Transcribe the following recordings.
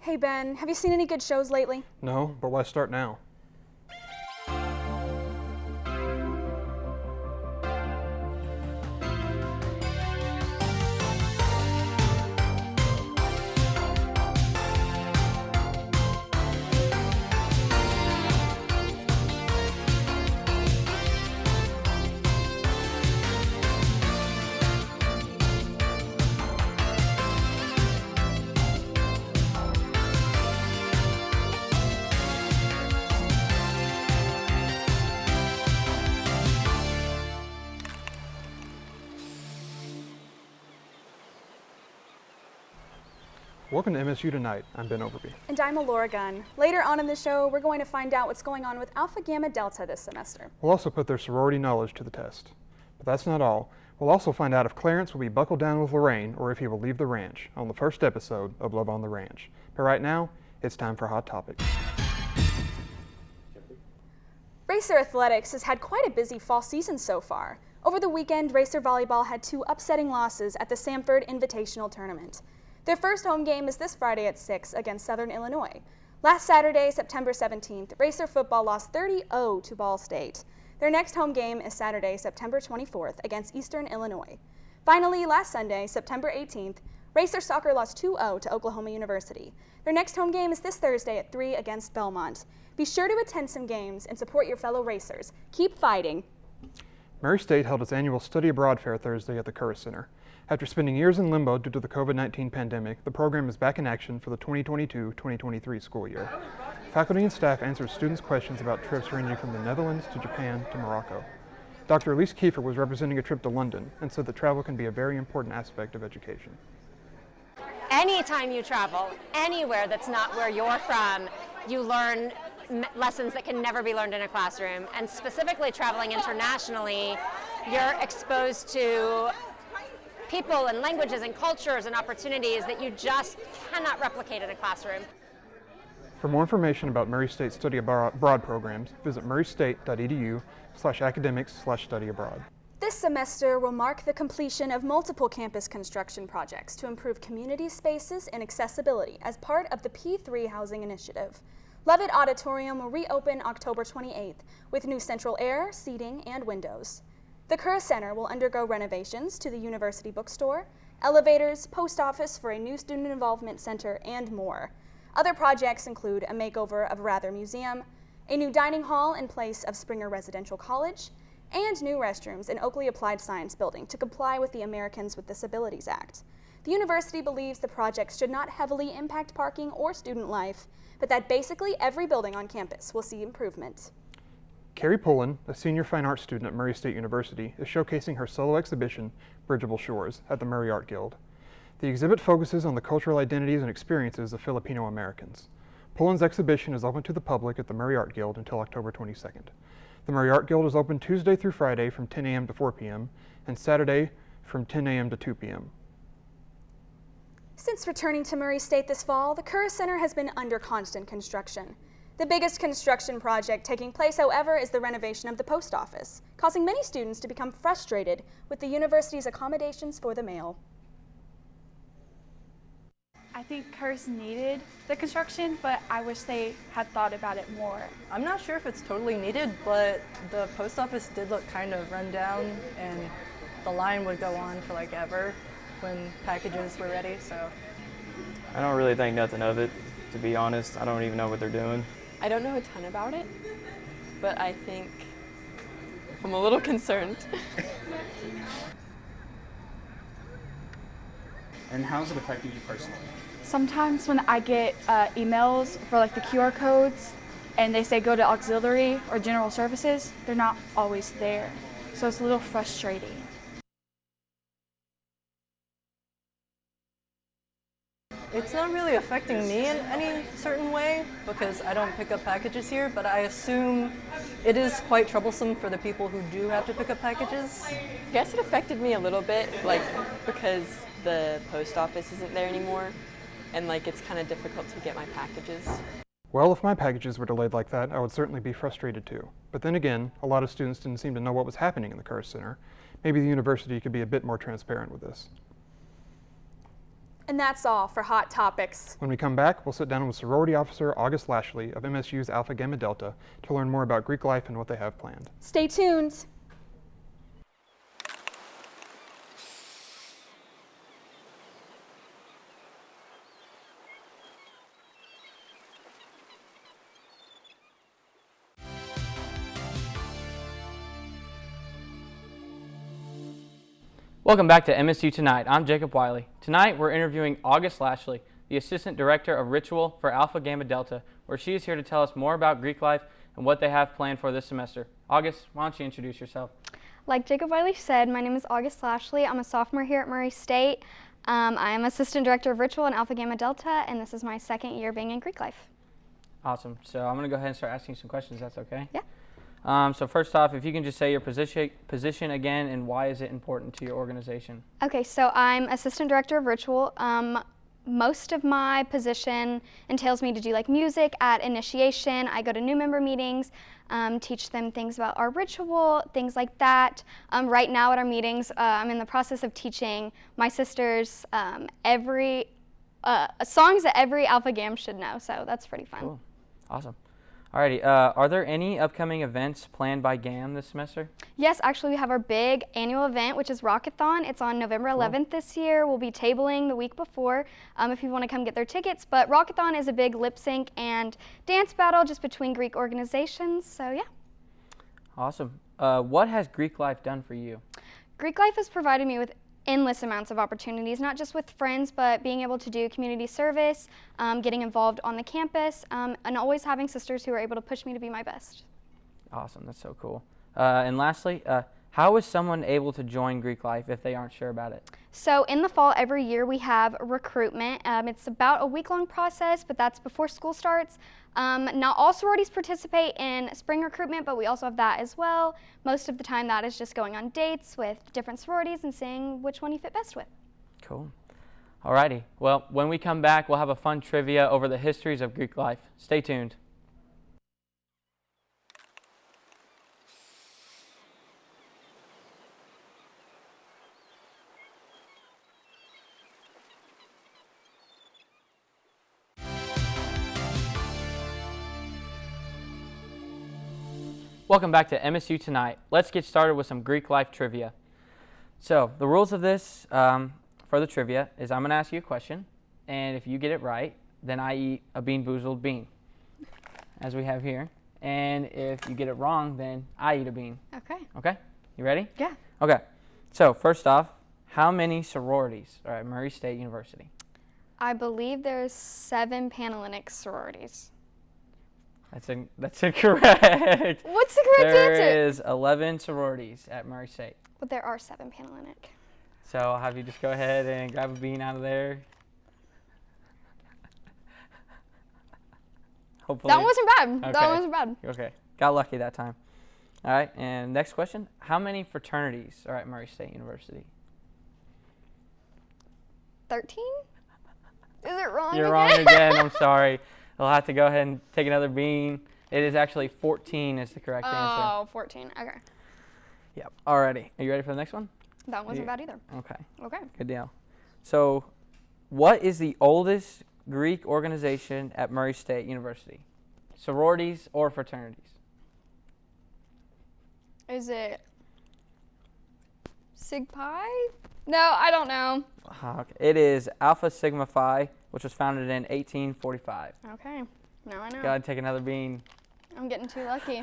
Hey Ben, have you seen any good shows lately? No, but why start now? Welcome to MSU Tonight. I'm Ben Overby. And I'm Laura Gunn. Later on in the show, we're going to find out what's going on with Alpha Gamma Delta this semester. We'll also put their sorority knowledge to the test. But that's not all. We'll also find out if Clarence will be buckled down with Lorraine or if he will leave the ranch on the first episode of Love on the Ranch. But right now, it's time for Hot Topics. Racer Athletics has had quite a busy fall season so far. Over the weekend, Racer Volleyball had 2 upsetting losses at the Samford Invitational Tournament. Their first home game is this Friday at 6 against Southern Illinois. Last Saturday, September 17th, Racer Football lost 30-0 to Ball State. Their next home game is Saturday, September 24th against Eastern Illinois. Finally, last Sunday, September 18th, Racer Soccer lost 2-0 to Oklahoma University. Their next home game is this Thursday at 3 against Belmont. Be sure to attend some games and support your fellow racers. Keep fighting. Murray State held its annual Study Abroad Fair Thursday at the Curris Center. After spending years in limbo due to the COVID-19 pandemic, the program is back in action for the 2022-2023 school year. Faculty and staff answered students' questions about trips ranging from the Netherlands to Japan to Morocco. Dr. Elise Kiefer was representing a trip to London and said that travel can be a very important aspect of education. Anytime you travel, anywhere that's not where you're from, you learn lessons that can never be learned in a classroom. And specifically traveling internationally, you're exposed to people and languages and cultures and opportunities that you just cannot replicate in a classroom. For more information about Murray State Study Abroad programs, visit murraystate.edu/academics/study abroad. This semester will mark the completion of multiple campus construction projects to improve community spaces and accessibility as part of the P3 Housing Initiative. Levitt Auditorium will reopen October 28th with new central air, seating, and windows. The Curris Center will undergo renovations to the university bookstore, elevators, post office for a new student involvement center, and more. Other projects include a makeover of Rather Museum, a new dining hall in place of Springer Residential College, and new restrooms in Oakley Applied Science Building to comply with the Americans with Disabilities Act. The university believes the projects should not heavily impact parking or student life, but that basically every building on campus will see improvement. Carrie Pullen, a senior fine arts student at Murray State University, is showcasing her solo exhibition, Bridgeable Shores, at the Murray Art Guild. The exhibit focuses on the cultural identities and experiences of Filipino Americans. Pullen's exhibition is open to the public at the Murray Art Guild until October 22nd. The Murray Art Guild is open Tuesday through Friday from 10 a.m. to 4 p.m. and Saturday from 10 a.m. to 2 p.m. Since returning to Murray State this fall, the Curris Center has been under constant construction. The biggest construction project taking place, however, is the renovation of the post office, causing many students to become frustrated with the university's accommodations for the mail. I think Curris needed the construction, but I wish they had thought about it more. I'm not sure if it's totally needed, but the post office did look kind of run down, and the line would go on for like ever when packages were ready, so. I don't really think nothing of it, to be honest. I don't even know what they're doing. I don't know a ton about it, but I think I'm a little concerned. And how's it affecting you personally? Sometimes when I get emails for like the QR codes and they say go to auxiliary or general services, they're not always there. So it's a little frustrating. It's not really affecting me in any certain way because I don't pick up packages here, but I assume it is quite troublesome for the people who do have to pick up packages. I guess it affected me a little bit, like because the post office isn't there anymore, and like it's kind of difficult to get my packages. Well, if my packages were delayed like that, I would certainly be frustrated too. But then again, a lot of students didn't seem to know what was happening in the Curris Center. Maybe the university could be a bit more transparent with this. And that's all for Hot Topics. When we come back, we'll sit down with sorority officer August Lashley of MSU's Alpha Gamma Delta to learn more about Greek life and what they have planned. Stay tuned. Welcome back to MSU Tonight. I'm Jacob Wiley. Tonight we're interviewing August Lashley, the Assistant Director of Ritual for Alpha Gamma Delta, where she is here to tell us more about Greek life and what they have planned for this semester. August, why don't you introduce yourself? Like Jacob Wiley said, my name is August Lashley. I'm a sophomore here at Murray State. I am Assistant Director of Ritual in Alpha Gamma Delta, and this is my second year being in Greek life. Awesome. So I'm going to go ahead and start asking some questions, if that's okay? Yeah. So first off, if you can just say your position again and why is it important to your organization? Okay, so I'm Assistant Director of Ritual. Most of my position entails me to do like music at initiation. I go to new member meetings, teach them things about our ritual, things like that. Right now at our meetings, I'm in the process of teaching my sisters songs that every Alpha Gam should know, so that's pretty fun. Cool. Awesome. Alrighty, are there any upcoming events planned by GAM this semester? Yes, actually we have our big annual event, which is Rockathon. It's on November 11th this year. We'll be tabling the week before if you want to come get their tickets. But Rockathon is a big lip sync and dance battle just between Greek organizations, so yeah. Awesome. What has Greek life done for you? Greek life has provided me with endless amounts of opportunities, not just with friends, but being able to do community service, getting involved on the campus, and always having sisters who are able to push me to be my best. Awesome, that's so cool. And lastly, how is someone able to join Greek life if they aren't sure about it? So in the fall, every year we have recruitment. It's about a week-long process, but that's before school starts. Not all sororities participate in spring recruitment, but we also have that as well. Most of the time that is just going on dates with different sororities and seeing which one you fit best with. Cool. Alrighty, well, when we come back, we'll have a fun trivia over the histories of Greek life. Stay tuned. Welcome back to MSU Tonight. Let's get started with some Greek life trivia. So the rules of this for the trivia is I'm going to ask you a question, and if you get it right, then I eat a Bean Boozled bean, as we have here. And if you get it wrong, then I eat a bean. Okay. Okay? You ready? Yeah. Okay. So first off, how many sororities are at Murray State University? I believe there's 7 Panhellenic sororities. That's incorrect. What's the correct answer? There is 11 sororities at Murray State. But there are 7 Panhellenic. So I'll have you just go ahead and grab a bean out of there. Hopefully. That wasn't bad. Okay. That wasn't bad. Okay. Got lucky that time. All right. And next question. How many fraternities are at Murray State University? 13? Is it wrong You're again? wrong again. I'm sorry. I'll have to go ahead and take another bean. It is actually 14 is the correct answer. Oh, 14. Okay. Yep. Alrighty. Are you ready for the next one? That wasn't bad either. Okay. Okay. Good deal. So, what is the oldest Greek organization at Murray State University? Sororities or fraternities? Is it Sig Pi? No, I don't know. Okay. It is Alpha Sigma Phi, which was founded in 1845. Okay. Now I know. Gotta take another bean. I'm getting too lucky.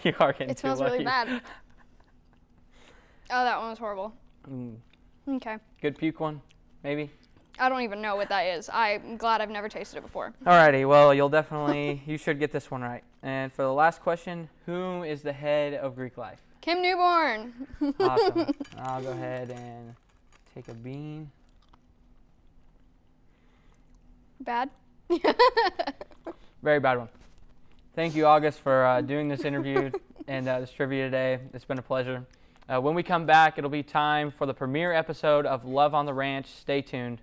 You are getting It too smells lucky. really bad. Oh, that one was horrible. Mm. Okay. Good puke one, maybe? I don't even know what that is. I'm glad I've never tasted it before. Alrighty, well, you should get this one right. And for the last question, who is the head of Greek life? Kim Newborn. Awesome. I'll go ahead and take a bean. Bad? Very bad one. Thank you, August, for doing this interview and this trivia today. It's been a pleasure. When we come back, it'll be time for the premiere episode of Love on the Ranch. Stay tuned.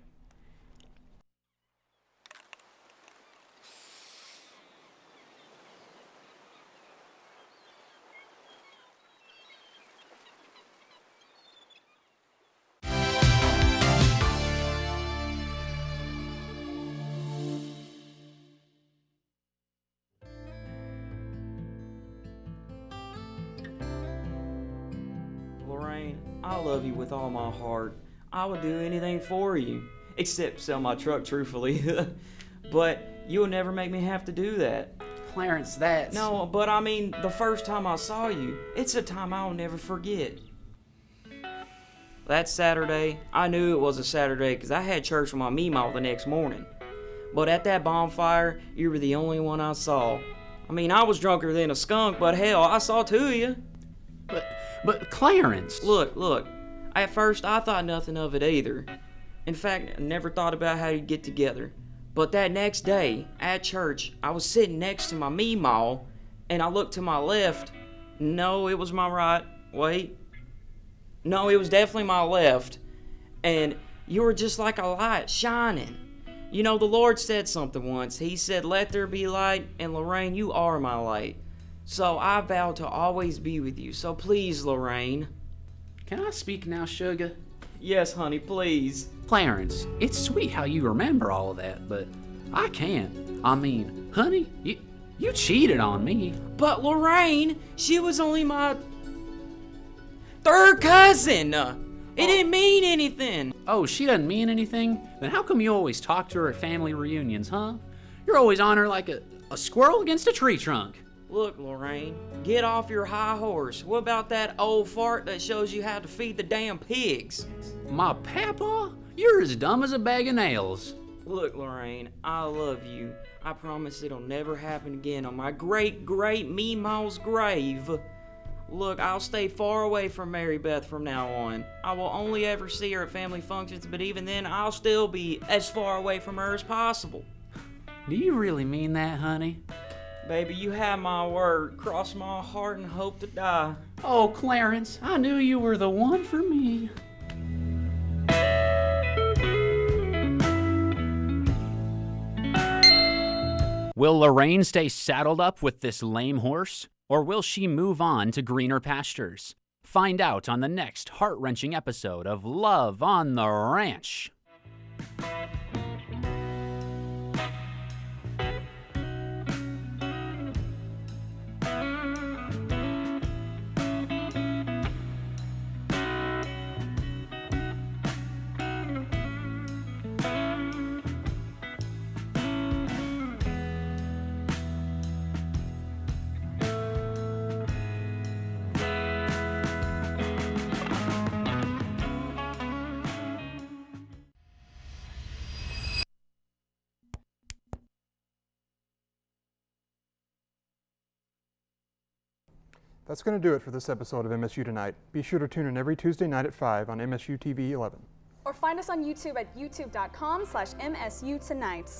I love you with all my heart. I would do anything for you, except sell my truck, truthfully. But you'll never make me have to do that. Clarence, that's... No, but I mean, the first time I saw you, it's a time I'll never forget. That Saturday, I knew it was a Saturday because I had church with my meemaw the next morning. But at that bonfire, you were the only one I saw. I mean, I was drunker than a skunk, but hell, I saw two of you. But Clarence... Look. At first, I thought nothing of it either. In fact, I never thought about how you'd get together. But that next day, at church, I was sitting next to my meemaw, and I looked to my left. No, it was my right. Wait. No, it was definitely my left. And you were just like a light shining. You know, the Lord said something once. He said, "Let there be light," and Lorraine, you are my light. So I vow to always be with you. So please, Lorraine. Can I speak now, sugar? Yes, honey, please. Clarence, it's sweet how you remember all of that, but I can't. I mean, honey, you cheated on me. But Lorraine, she was only my third cousin. It didn't mean anything. Oh, she doesn't mean anything? Then how come you always talk to her at family reunions, huh? You're always on her like a squirrel against a tree trunk. Look, Lorraine, get off your high horse. What about that old fart that shows you how to feed the damn pigs? My papa? You're as dumb as a bag of nails. Look, Lorraine, I love you. I promise it'll never happen again on my great meemaw's grave. Look, I'll stay far away from Mary Beth from now on. I will only ever see her at family functions, but even then, I'll still be as far away from her as possible. Do you really mean that, honey? Baby, you have my word. Cross my heart and hope to die. Oh, Clarence, I knew you were the one for me. Will Lorraine stay saddled up with this lame horse, or will she move on to greener pastures? Find out on the next heart-wrenching episode of Love on the Ranch. That's going to do it for this episode of MSU Tonight. Be sure to tune in every Tuesday night at 5 on MSU TV 11. Or find us on YouTube at youtube.com/MSU Tonight.